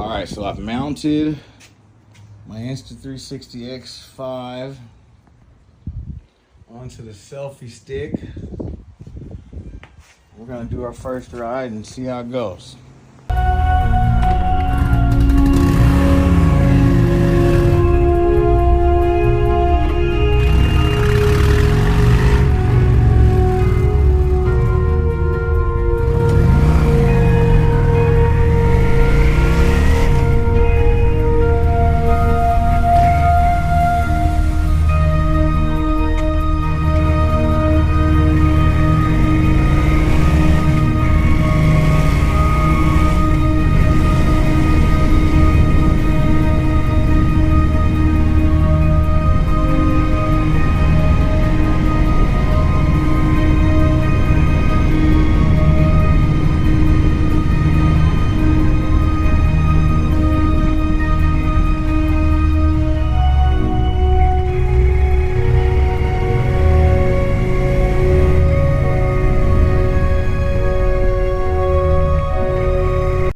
All right, so I've mounted my Insta360 X5 onto the selfie stick. We're gonna do our first ride and see how it goes.